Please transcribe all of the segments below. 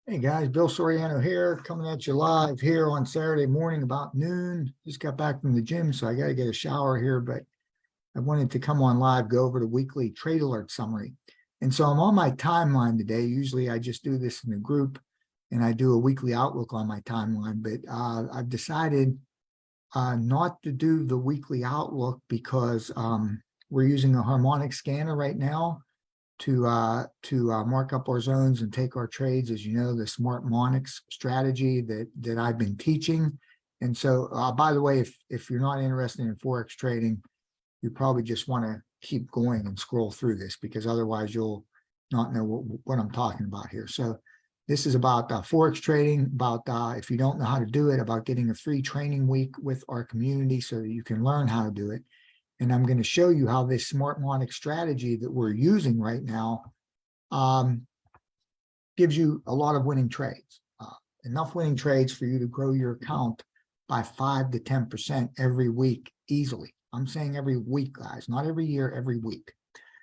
Hey guys, Bill Soriano here, coming at you live here on Saturday morning about noon. Just got back from the gym, so I got to get a shower here, but I wanted to come on live, go over the weekly trade alert summary. And so I'm on my timeline today. Usually I just do this in the group and I do a weekly outlook on my timeline, but I've decided not to do the weekly outlook because we're using a Harmonics scanner right now to mark up our zones and take our trades. As you know, the Smartmonics strategy that I've been teaching. And so, by the way, if you're not interested in forex trading, you probably just want to keep going and scroll through this, because otherwise you'll not know what I'm talking about here. So this is about forex trading, about if you don't know how to do it, about getting a free training week with our community so that you can learn how to do it. And I'm going to show you how this Smartmonics strategy that we're using right now gives you a lot of winning trades, enough winning trades for you to grow your account by 5 to 10% every week easily. I'm saying every week, guys, not every year, every week.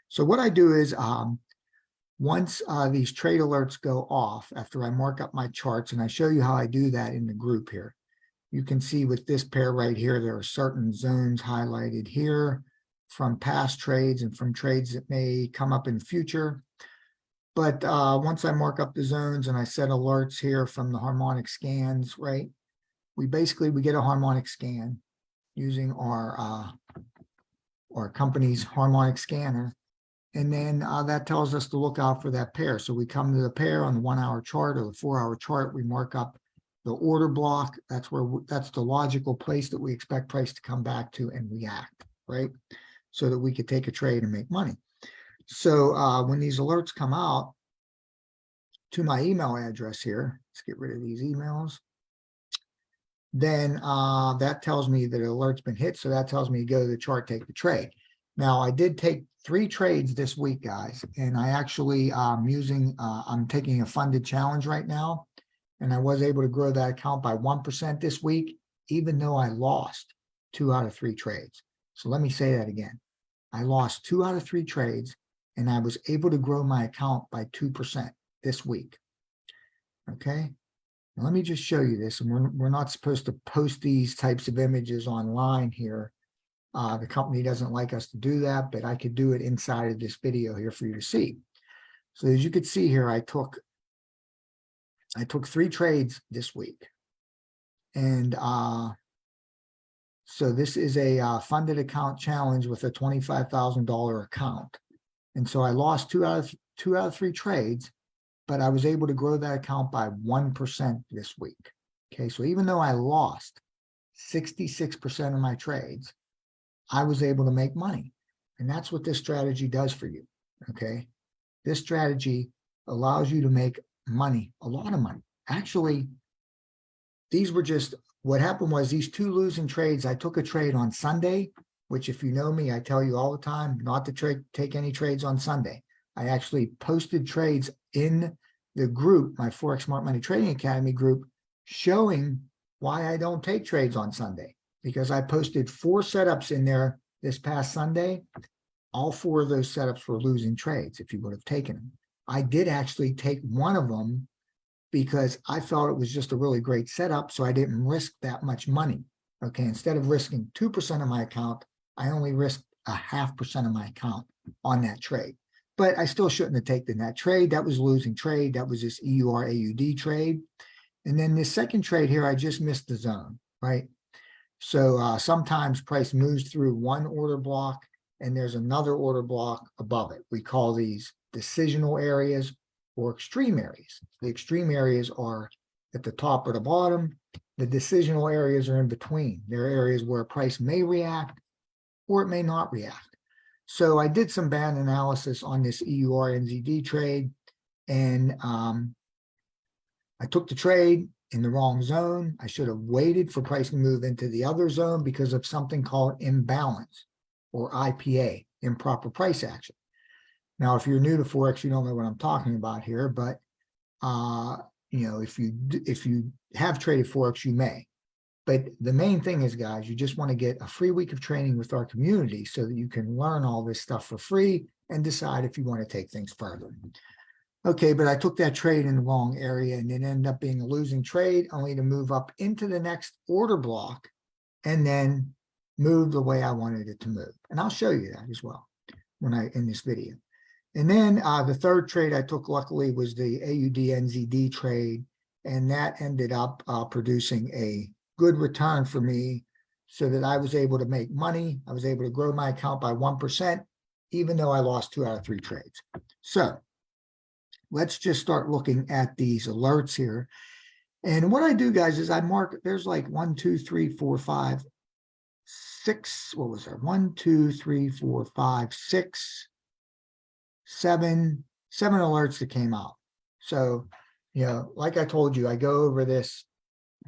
So what I do is once these trade alerts go off, after I mark up my charts, and I show you how I do that in the group here. You can see with this pair right here, there are certain zones highlighted here from past trades and from trades that may come up in the future. But once I mark up the zones and I set alerts here from the harmonic scans, right? We get a harmonic scan using our company's harmonic scanner. And then that tells us to look out for that pair. So we come to the pair on the 1 hour chart or the 4 hour chart, we mark up the order block. That's the logical place that we expect price to come back to and react, right? So that we could take a trade and make money. So when these alerts come out to my email address here, let's get rid of these emails. Then that tells me that an alert's been hit. So that tells me to go to the chart, take the trade. Now I did take 3 trades this week, guys, and I actually I'm taking a funded challenge right now. And I was able to grow that account by 1% this week, even though I lost 2 out of 3 trades. So let me say that again. I lost 2 out of 3 trades, and I was able to grow my account by 2% this week. Okay. Now let me just show you this. And we're not supposed to post these types of images online here. The company doesn't like us to do that, but I could do it inside of this video here for you to see. So as you can see here, I took 3 trades this week. And so this is a funded account challenge with a $25,000 account. And so I lost 2 out of 3 trades, but I was able to grow that account by 1% this week. Okay, so even though I lost 66% of my trades, I was able to make money. And that's what this strategy does for you. Okay, this strategy allows you to make money, a lot of money. Actually, these were just, what happened was these 2 losing trades, I took a trade on Sunday, which if you know me, I tell you all the time not to take any trades on Sunday. I actually posted trades in the group, my Forex Smart Money Trading Academy group, showing why I don't take trades on Sunday, because I posted 4 setups in there this past Sunday. All 4 of those setups were losing trades if you would have taken them. I did actually take one of them because I felt it was just a really great setup, so I didn't risk that much money. Okay, instead of risking 2% of my account, I only risked 0.5% of my account on that trade. But I still shouldn't have taken that trade. That was a losing trade. That was this EUR AUD trade. And then this second trade here, I just missed the zone, right? So sometimes price moves through one order block and there's another order block above it. We call these decisional areas or extreme areas. The extreme areas are at the top or the bottom. The decisional areas are in between. They're areas where a price may react or it may not react. So I did some band analysis on this EUR NZD trade, and I took the trade in the wrong zone. I should have waited for price to move into the other zone because of something called imbalance, or IPA, improper price action. Now, if you're new to Forex, you don't know what I'm talking about here, but you know, if you have traded Forex, you may. But the main thing is, guys, you just want to get a free week of training with our community so that you can learn all this stuff for free and decide if you want to take things further. Okay, but I took that trade in the wrong area and it ended up being a losing trade, only to move up into the next order block and then move the way I wanted it to move. And I'll show you that as well in this video. And then the third trade I took, luckily, was the AUD-NZD trade, and that ended up producing a good return for me so that I was able to make money. I was able to grow my account by 1%, even though I lost 2 out of 3 trades. So let's just start looking at these alerts here. And what I do, guys, is I mark, there's like 1, 2, 3, 4, 5, 6, what was there? 1, 2, 3, 4, 5, 6, 7 alerts that came out. So, like I told you, I go over this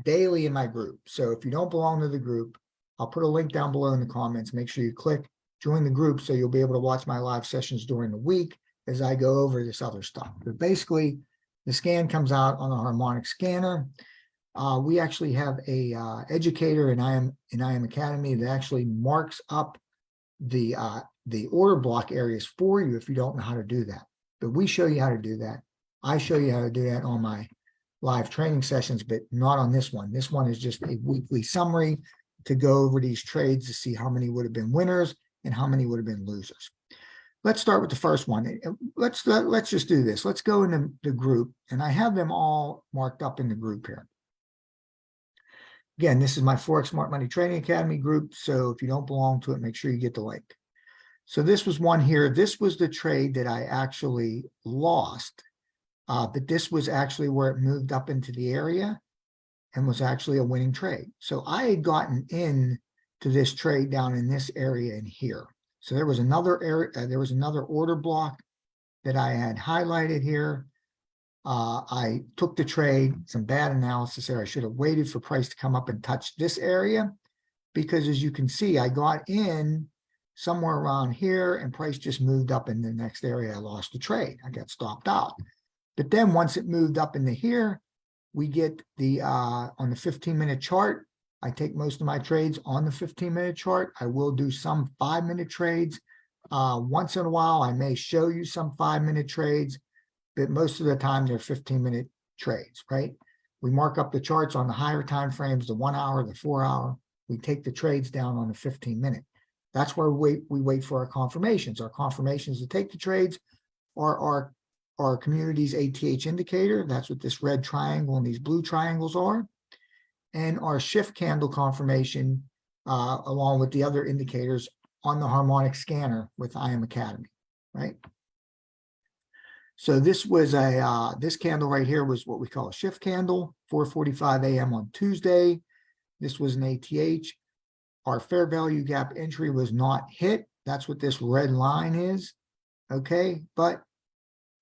daily in my group. So if you don't belong to the group, I'll put a link down below in the comments. Make sure you click join the group so you'll be able to watch my live sessions during the week as I go over this other stuff. But basically, the scan comes out on a Harmonics scanner. We actually have a educator in IM Academy that actually marks up the order block areas for you if you don't know how to do that. But we show you how to do that. I show you how to do that on my live training sessions, but not on this one. This one is just a weekly summary to go over these trades to see how many would have been winners and how many would have been losers. Let's start with the first one. Let's just do this. Let's go into the group, and I have them all marked up in the group here. Again, this is my Forex Smart Money Trading Academy group, so if you don't belong to it, make sure you get the link. So this was one here. This was the trade that I actually lost, but this was actually where it moved up into the area and was actually a winning trade. So I had gotten in to this trade down in this area in here. So there was another area, there was another order block that I had highlighted here. I took the trade, some bad analysis there. I should have waited for price to come up and touch this area, because as you can see, I got in somewhere around here and price just moved up in the next area. I lost the trade. I got stopped out. But then once it moved up into here, we get the, on the 15-minute chart, I take most of my trades on the 15-minute chart. I will do some 5-minute trades. Once in a while, I may show you some 5-minute trades, but most of the time they're 15-minute trades, right? We mark up the charts on the higher time frames, the 1 hour, the 4 hour. We take the trades down on the 15-minute. That's where we wait for our confirmations. Our confirmations to take the trades are our community's ATH indicator. That's what this red triangle and these blue triangles are. And our shift candle confirmation, along with the other indicators on the Harmonics scanner with IM Academy, right? So this was this candle right here was what we call a shift candle, 4:45 a.m. on Tuesday. This was an ATH. Our fair value gap entry was not hit. That's what this red line is, okay? But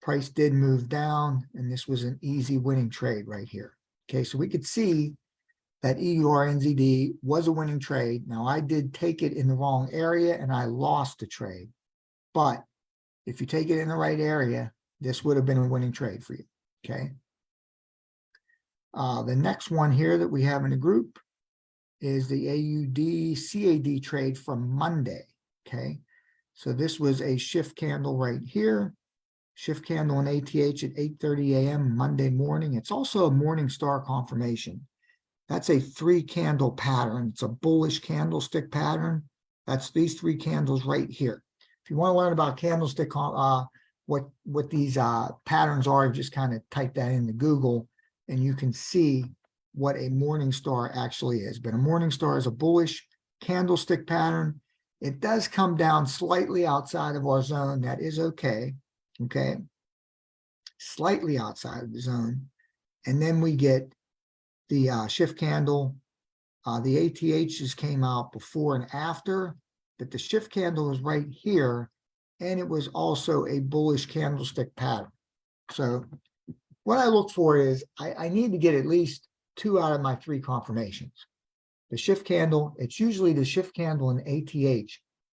price did move down, and this was an easy winning trade right here. Okay, so we could see that EUR-NZD was a winning trade. Now, I did take it in the wrong area, and I lost the trade. But if you take it in the right area, this would have been a winning trade for you, okay? The next one here that we have in the group is the AUD-CAD trade from Monday, okay? So this was a shift candle right here. Shift candle in ATH at 8:30 a.m. Monday morning. It's also a morning star confirmation. That's a 3-candle pattern. It's a bullish candlestick pattern. That's these 3 candles right here. If you want to learn about candlestick, what these patterns are, just kind of type that into Google, and you can see what a morning star actually is. But a morning star is a bullish candlestick pattern. It does come down slightly outside of our zone. That is okay. Okay, slightly outside of the zone. And then we get the shift candle. The ATHs came out before and after, but the shift candle is right here, and it was also a bullish candlestick pattern. So what I look for is I need to get at least 2 out of my 3 confirmations. The shift candle, it's usually the shift candle and ATH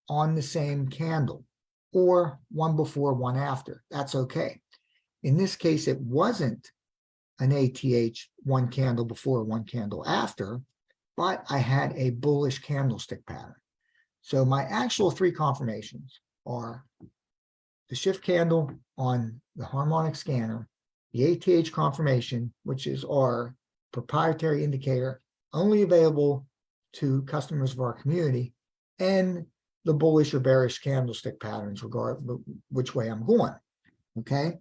on the same candle, or one before, one after. That's okay. In this case, it wasn't an ATH 1 candle before, 1 candle after, but I had a bullish candlestick pattern. So my actual 3 confirmations are the shift candle on the harmonic scanner, the ATH confirmation, which is our proprietary indicator, only available to customers of our community, and the bullish or bearish candlestick patterns, regardless which way I'm going. Okay.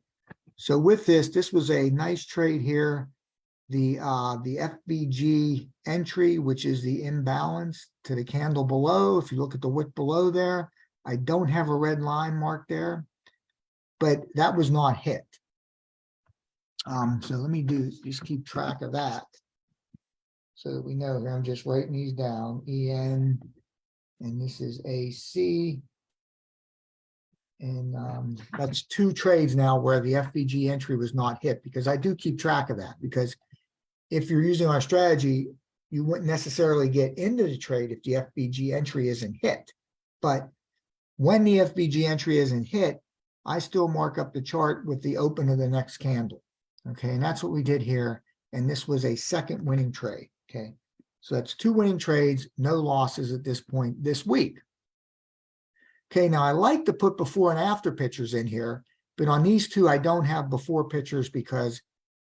So with this was a nice trade here. The FBG entry, which is the imbalance to the candle below. If you look at the wick below there, I don't have a red line marked there, but that was not hit. So let me just keep track of that so that we know. I'm just writing these down. EN, and this is AC. And that's 2 trades now where the FBG entry was not hit, because I do keep track of that, because if you're using our strategy, you wouldn't necessarily get into the trade if the FBG entry isn't hit. But when the FBG entry isn't hit, I still mark up the chart with the open of the next candle. Okay, and that's what we did here. And this was a second winning trade. Okay, so that's 2 winning trades, no losses at this point this week. Okay, now I like to put before and after pictures in here, but on these 2, I don't have before pictures because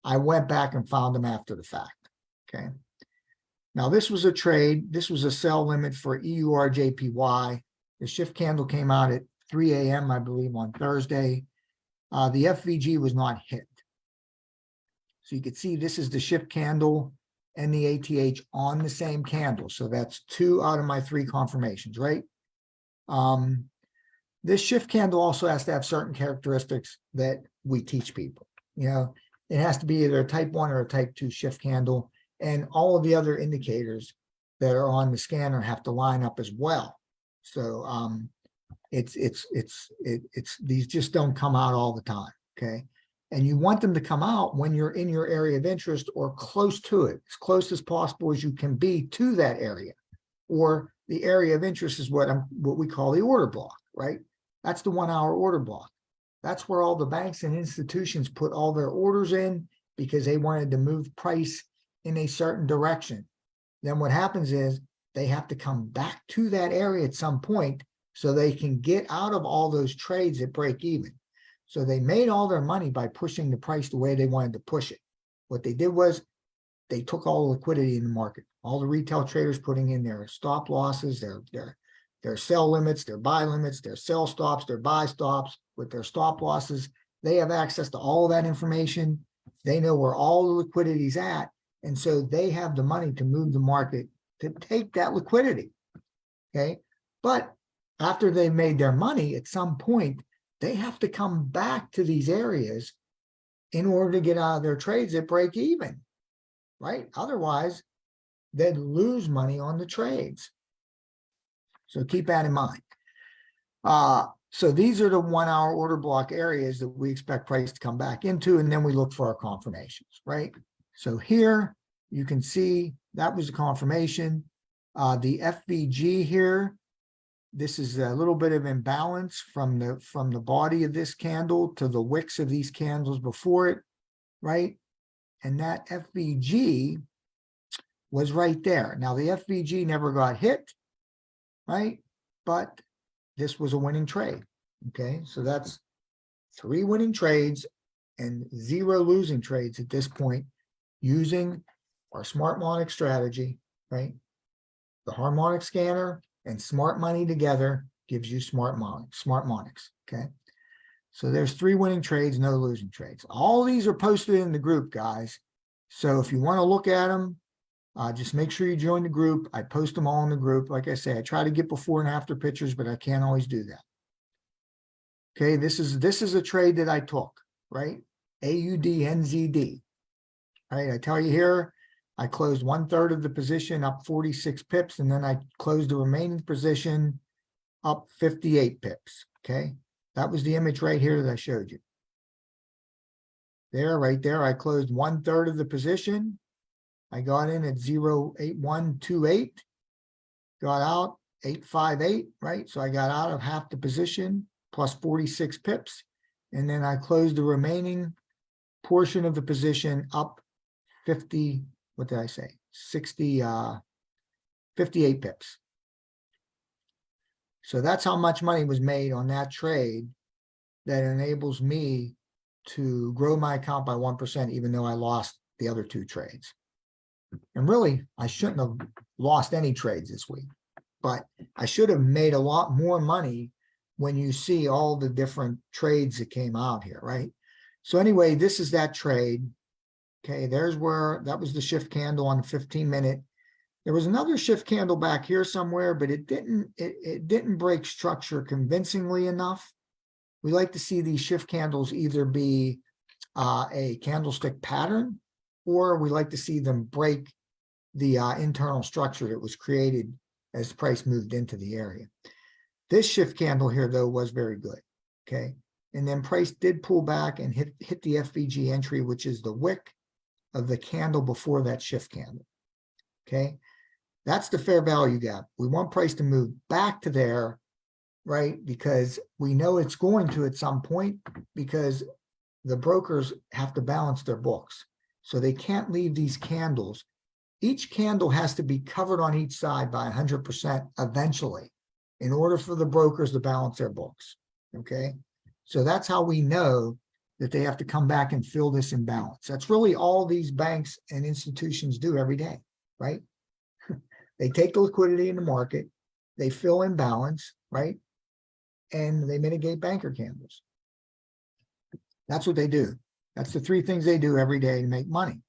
I went back and found them after the fact. Okay, now this was a trade. This was a sell limit for EURJPY. The shift candle came out at 3 a.m., I believe, on Thursday. The FVG was not hit. So you can see this is the shift candle and the ATH on the same candle. So that's 2 out of my 3 confirmations, right? This shift candle also has to have certain characteristics that we teach people. You know, it has to be either a type 1 or a type 2 shift candle, and all of the other indicators that are on the scanner have to line up as well. So these just don't come out all the time. Okay, and you want them to come out when you're in your area of interest or close to it, as close as possible as you can be to that area. Or the area of interest is what we call the order block, right? That's the 1 hour order block. That's where all the banks and institutions put all their orders in because they wanted to move price in a certain direction. Then what happens is they have to come back to that area at some point so they can get out of all those trades at break even. So they made all their money by pushing the price the way they wanted to push it. What they did was they took all the liquidity in the market. All the retail traders putting in their stop losses, their sell limits, their buy limits, their sell stops, their buy stops with their stop losses. They have access to all of that information. They know where all the liquidity is at. And so they have the money to move the market to take that liquidity. Okay. But after they made their money, at some point, they have to come back to these areas in order to get out of their trades at break even, right? Otherwise, they'd lose money on the trades. So keep that in mind. So these are the 1 hour order block areas that we expect price to come back into, and then we look for our confirmations, right? So here you can see that was the confirmation. The FVG here, this is a little bit of imbalance from the body of this candle to the wicks of these candles before it, right? And that FVG was right there. Now the FVG never got hit, right? But this was a winning trade. Okay, so that's 3 winning trades and 0 losing trades at this point using our Smartmonics strategy, right? The harmonic scanner and smart money together gives you Smartmonics. Okay, so there's 3 winning trades, no losing trades. All these are posted in the group, guys. So if you want to look at them, just make sure you join the group. I post them all in the group. Like I say, I try to get before and after pictures, but I can't always do that. Okay, this is a trade that I took, right? AUDNZD. Right, I tell you here, I closed 1/3 of the position up 46 pips, and then I closed the remaining position up 58 pips. Okay, that was the image right here that I showed you. There, right there, I closed 1/3 of the position. I got in at 0.8128, got out 858, right? So I got out of half the position plus 46 pips. And then I closed the remaining portion of the position up 50, what did I say? 58 pips. So that's how much money was made on that trade that enables me to grow my account by 1%, even though I lost the other 2 trades. And really, I shouldn't have lost any trades this week, but I should have made a lot more money when you see all the different trades that came out here, right? So anyway, this is that trade. Okay, there's where that was the shift candle on the 15-minute. There was another shift candle back here somewhere, but it didn't break structure convincingly enough. We like to see these shift candles either be a candlestick pattern, or we like to see them break the internal structure that was created as the price moved into the area. This shift candle here, though, was very good. Okay, and then price did pull back and hit the FVG entry, which is the wick of the candle before that shift candle. Okay, that's the fair value gap. We want price to move back to there, right? Because we know it's going to at some point, because the brokers have to balance their books. So they can't leave these candles. Each candle has to be covered on each side by 100% eventually in order for the brokers to balance their books. Okay, so that's how we know that they have to come back and fill this imbalance. That's really all these banks and institutions do every day, right? They take the liquidity in the market, they fill imbalance, right? And they mitigate banker candles. That's what they do. That's the 3 things they do every day to make money.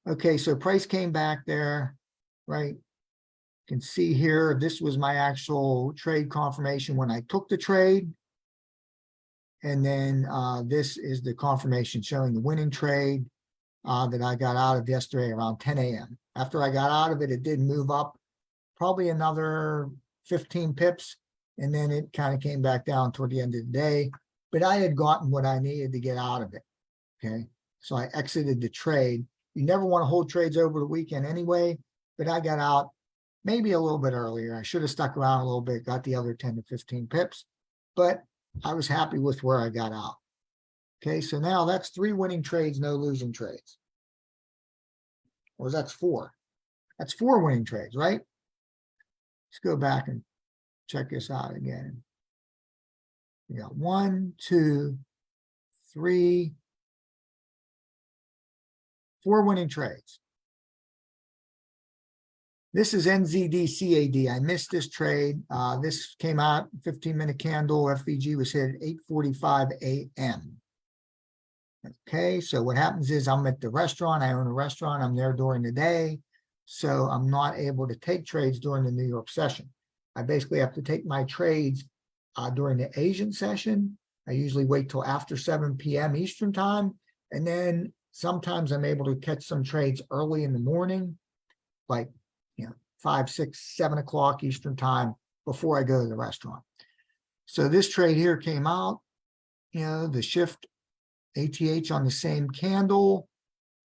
Okay, so price came back there, right? You can see here, this was my actual trade confirmation when I took the trade. And then this is the confirmation showing the winning trade that I got out of yesterday around 10 a.m. After I got out of it, it did move up probably another 15 pips. And then it kind of came back down toward the end of the day. But I had gotten what I needed to get out of it. Okay, so I exited the trade. You never want to hold trades over the weekend anyway, but I got out maybe a little bit earlier. I should have stuck around a little bit, got the other 10 to 15 pips, but I was happy with where I got out. Okay, so now that's 3 winning trades, no losing trades. Or that's 4. That's 4 winning trades, right? Let's go back and check this out again. We got 1, 2, 3, 4 winning trades. This is NZD-CAD. I missed this trade. This came out 15-minute candle. FVG was hit at 8:45 a.m. Okay, so what happens is I'm at the restaurant. I own a restaurant. I'm there during the day. So I'm not able to take trades during the New York session. I basically have to take my trades during the Asian session. I usually wait till after 7 p.m. Eastern time. And then sometimes I'm able to catch some trades early in the morning, like 5, 6, 7 o'clock Eastern time before I go to the restaurant. So this trade here came out, the shift ATH on the same candle,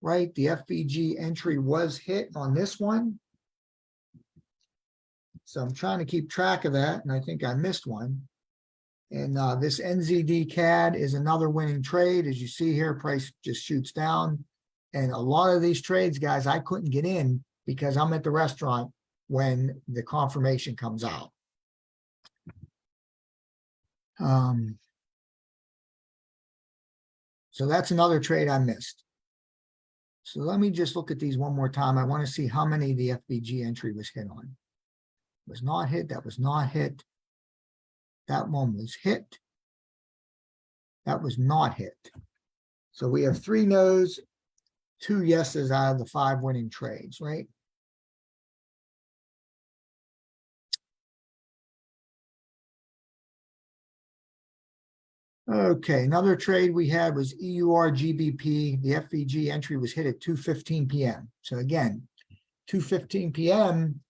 right? The FVG entry was hit on this one. So I'm trying to keep track of that, and I think I missed one. And this NZD CAD is another winning trade. As you see here, price just shoots down. And a lot of these trades, guys, I couldn't get in because I'm at the restaurant when the confirmation comes out. So that's another trade I missed. So let me just look at these one more time. I want to see how many the FVG entry was hit on. Was not hit. That was not hit. That one was hit. That was not hit. So we have 3 no's, 2 yeses out of the 5 winning trades, right? Okay, another trade we had was EUR GBP. The FVG entry was hit at 2:15 p.m. So again, 2:15 p.m.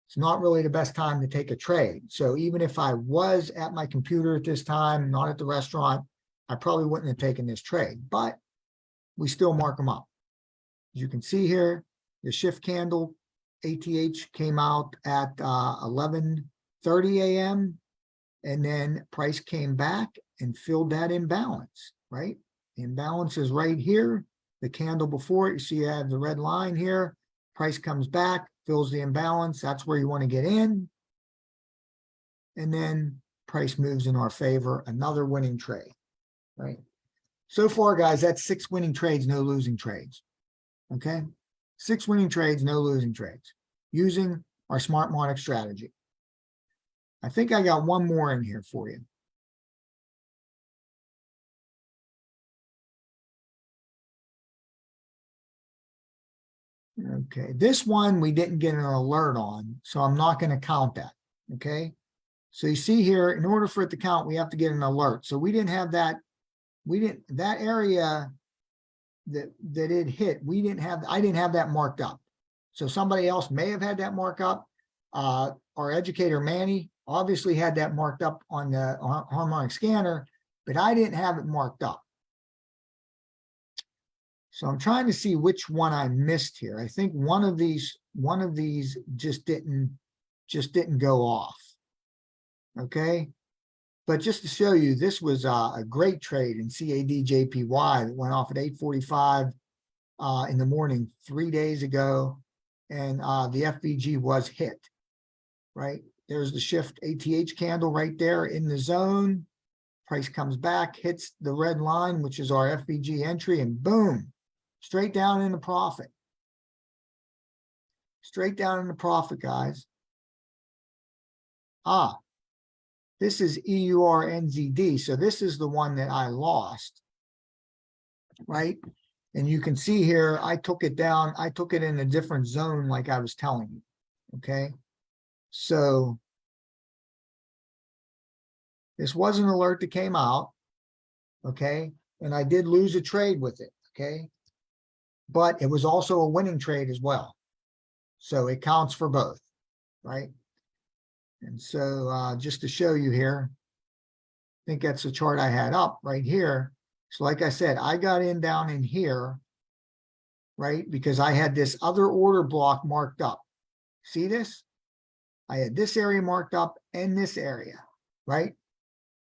it's not really the best time to take a trade. So even if I was at my computer at this time, not at the restaurant, I probably wouldn't have taken this trade, but we still mark them up. As you can see here, the shift candle ATH came out at 11:30 a.m. and then price came back and filled that imbalance, right? The imbalance is right here. The candle before it, you see I have the red line here. Price comes back, fills the imbalance. That's where you want to get in. And then price moves in our favor, another winning trade, right? So far, guys, that's 6 winning trades, no losing trades, okay? 6 winning trades, no losing trades, using our Smartmonics strategy. I think I got one more in here for you. Okay, this one we didn't get an alert on, so I'm not going to count that, okay? So you see here, in order for it to count, we have to get an alert. So we didn't have that, that area that it hit, I didn't have that marked up. So somebody else may have had that mark up. Our educator, Manny, obviously had that marked up on the harmonic scanner, but I didn't have it marked up. So I'm trying to see which one I missed here. I think one of these just didn't go off. Okay. But just to show you, this was a great trade in CADJPY that went off at 8:45 in the morning 3 days ago. And the FVG was hit, right? There's the shift ATH candle right there in the zone. Price comes back, hits the red line, which is our FVG entry, and boom, straight down into profit. Straight down into profit, guys. This is EURNZD. So this is the one that I lost, right? And you can see here, I took it down. I took it in a different zone like I was telling you, okay? So this was an alert that came out, okay? And I did lose a trade with it, okay? But it was also a winning trade as well. So it counts for both, right? And so just to show you here, I think that's the chart I had up right here. So like I said, I got in down in here, right? Because I had this other order block marked up. See this? I had this area marked up and this area, right?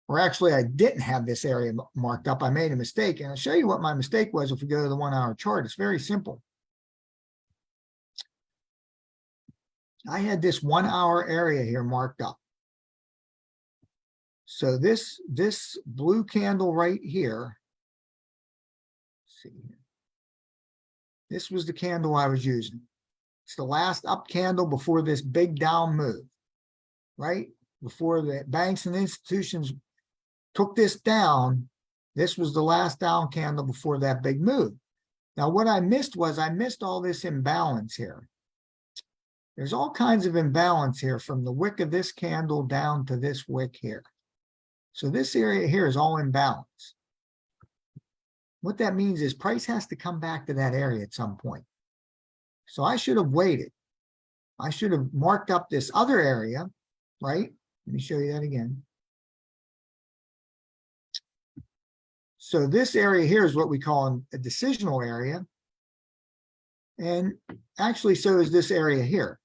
Or actually, I didn't have this area marked up. I made a mistake. And I'll show you what my mistake was if we go to the 1 hour chart. It's very simple. I had this 1 hour area here marked up. So this blue candle right here, let's see here. This was the candle I was using. It's the last up candle before this big down move, right? Before the banks and institutions took this down, this was the last down candle before that big move. Now, what I missed was I missed all this imbalance here. There's all kinds of imbalance here from the wick of this candle down to this wick here. So this area here is all imbalance. What that means is price has to come back to that area at some point. So I should have waited. I should have marked up this other area, right? Let me show you that again. So this area here is what we call a decisional area. And actually, so is this area here,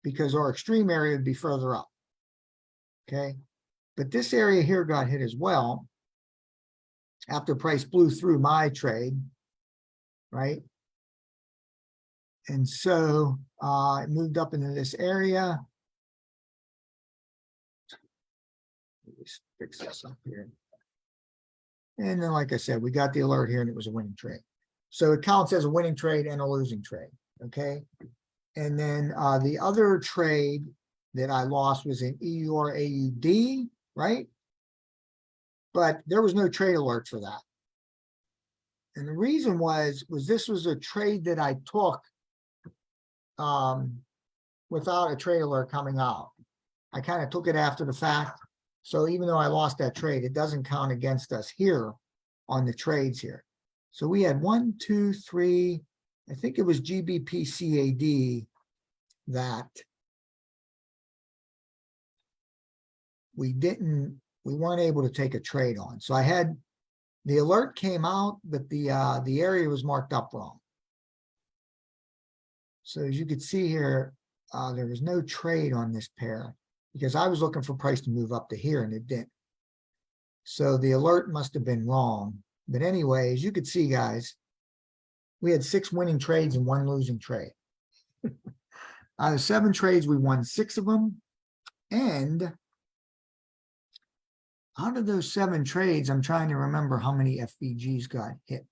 because our extreme area would be further up. Okay. But this area here got hit as well after price blew through my trade, right? And so it moved up into this area. Let's fix this up here. And then, like I said, we got the alert here and it was a winning trade. So it counts as a winning trade and a losing trade, okay? And then the other trade that I lost was in EURAUD, right? But there was no trade alert for that. And the reason was this was a trade that I took without a trade alert coming out. I kind of took it after the fact. So even though I lost that trade, it doesn't count against us here on the trades here. So we had 1, 2, 3, I think it was GBP CAD that we weren't able to take a trade on. So I had, the alert came out, but the area was marked up wrong. So as you can see here, there was no trade on this pair because I was looking for price to move up to here and it didn't. So the alert must have been wrong. But anyway, as you could see, guys, we had 6 winning trades and 1 losing trade. Out of 7 trades, we won 6 of them. And out of those 7 trades, I'm trying to remember how many FVGs got hit.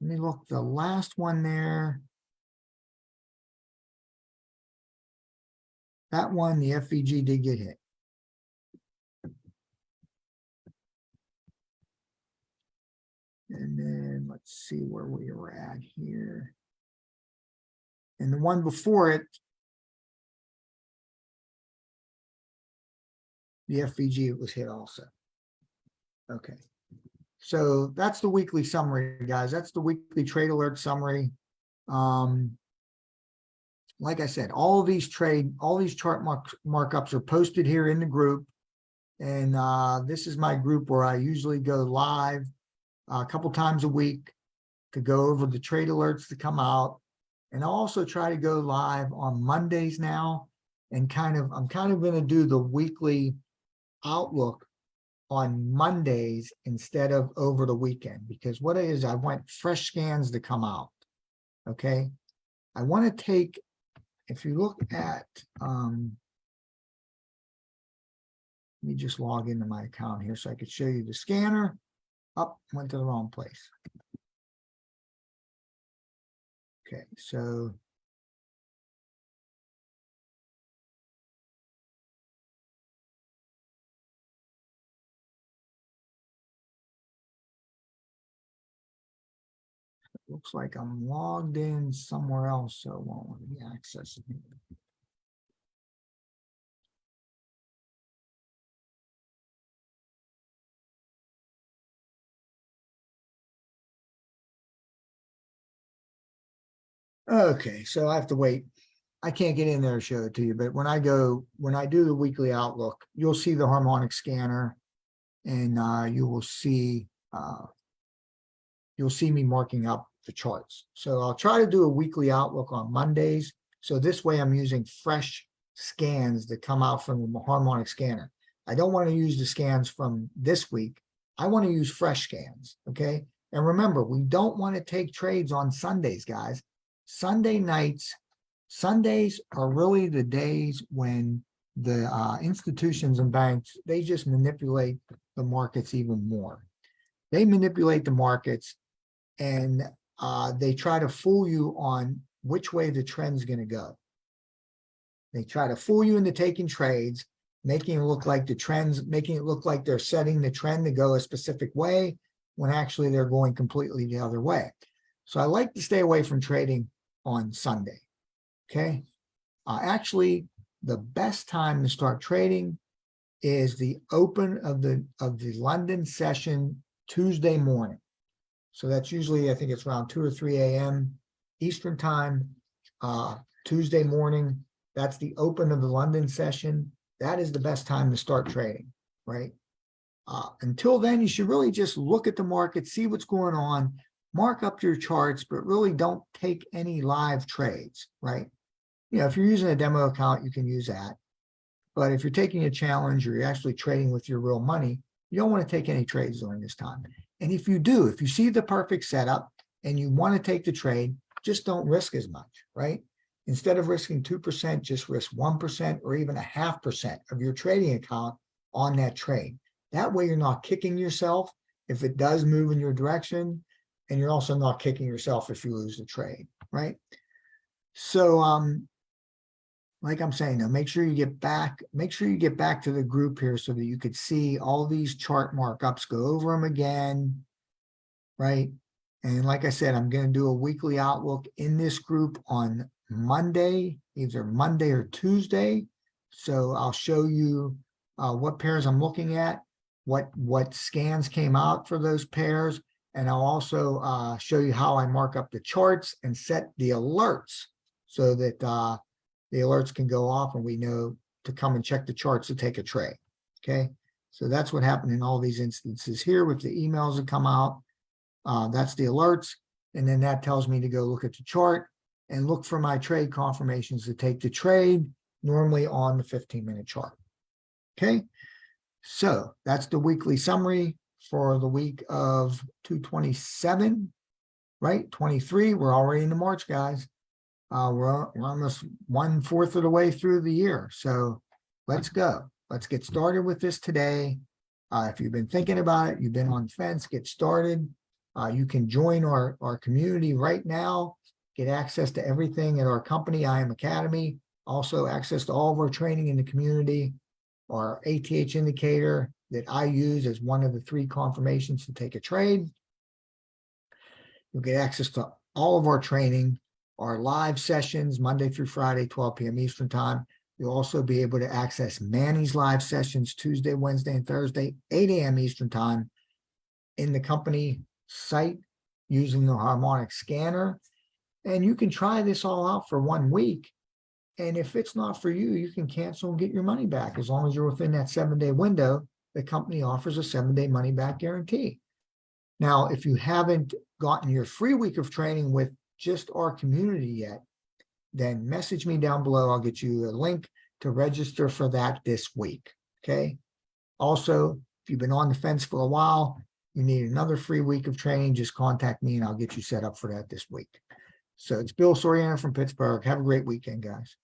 Let me look, the last one there. That one, the FVG did get hit. And then let's see where we were at here. And the one before it, the FVG was hit also. Okay. So that's the weekly summary, guys. That's the weekly trade alert summary. Like I said, all these chart markups are posted here in the group. And this is my group where I usually go live a couple times a week to go over the trade alerts that come out. And I'll also try to go live on Mondays now. And I'm kind of going to do the weekly outlook on Mondays instead of over the weekend, because what it is, I want fresh scans to come out. Okay. I want to take, if you look at, let me just log into my account here so I could show you the scanner. Up, went to the wrong place. Okay, so looks like I'm logged in somewhere else, so it won't let me access it. Okay, so I have to wait. I can't get in there to show it to you, but when I do the weekly outlook, you'll see the Harmonics scanner, and you will see me marking up the charts. So I'll try to do a weekly outlook on Mondays. So this way I'm using fresh scans that come out from the Harmonic scanner. I don't want to use the scans from this week. I want to use fresh scans, okay? And remember, we don't want to take trades on Sundays, guys. Sundays are really the days when the institutions and banks, they just manipulate the markets even more. They manipulate the markets and they try to fool you on which way the trend's going to go. They try to fool you into taking trades, making it look like they're setting the trend to go a specific way when actually they're going completely the other way. So I like to stay away from trading on Sunday. Okay. Actually, the best time to start trading is the open of the London session Tuesday morning. So that's usually, I think it's around 2 or 3 a.m. Eastern time, Tuesday morning. That's the open of the London session. That is the best time to start trading, right? Until then, you should really just look at the market, see what's going on, mark up your charts, but really don't take any live trades, right? You know, if you're using a demo account, you can use that. But if you're taking a challenge or you're actually trading with your real money, you don't want to take any trades during this time. And if you do, if you see the perfect setup and you want to take the trade, just don't risk as much, right? Instead of risking 2%, just risk 1% or even 0.5% of your trading account on that trade. That way you're not kicking yourself if it does move in your direction, and you're also not kicking yourself if you lose the trade, right? So like I'm saying, now make sure you get back to the group here so that you could see all these chart markups, go over them again, right? And like I said, I'm going to do a weekly outlook in this group on Monday, either Monday or Tuesday. So I'll show you what pairs I'm looking at, what scans came out for those pairs, and I'll also show you how I mark up the charts and set the alerts so that the alerts can go off and we know to come and check the charts to take a trade. Okay, so that's what happened in all these instances here with the emails that come out. That's the alerts, and then that tells me to go look at the chart and look for my trade confirmations to take the trade, normally on the 15-minute chart. Okay, so that's the weekly summary for the week of 2/27, right? 23. We're already into March, guys. We're almost 1/4 of the way through the year. So let's go. Let's get started with this today. If you've been thinking about it, you've been on the fence, get started. You can join our community right now, get access to everything at our company, IM Academy, also access to all of our training in the community, our ATH indicator that I use as one of the 3 confirmations to take a trade. You'll get access to all of our training, our live sessions, Monday through Friday, 12 p.m. Eastern time. You'll also be able to access Manny's live sessions Tuesday, Wednesday, and Thursday, 8 a.m. Eastern time in the company site using the Harmonics scanner. And you can try this all out for 1 week. And if it's not for you, you can cancel and get your money back. As long as you're within that 7-day window, the company offers a 7-day money back guarantee. Now, if you haven't gotten your free week of training with just our community yet, then message me down below. I'll get you a link to register for that this week. Okay. Also, if you've been on the fence for a while, you need another free week of training, just contact me and I'll get you set up for that this week. So it's Bill Soriano from Pittsburgh. Have a great weekend, guys.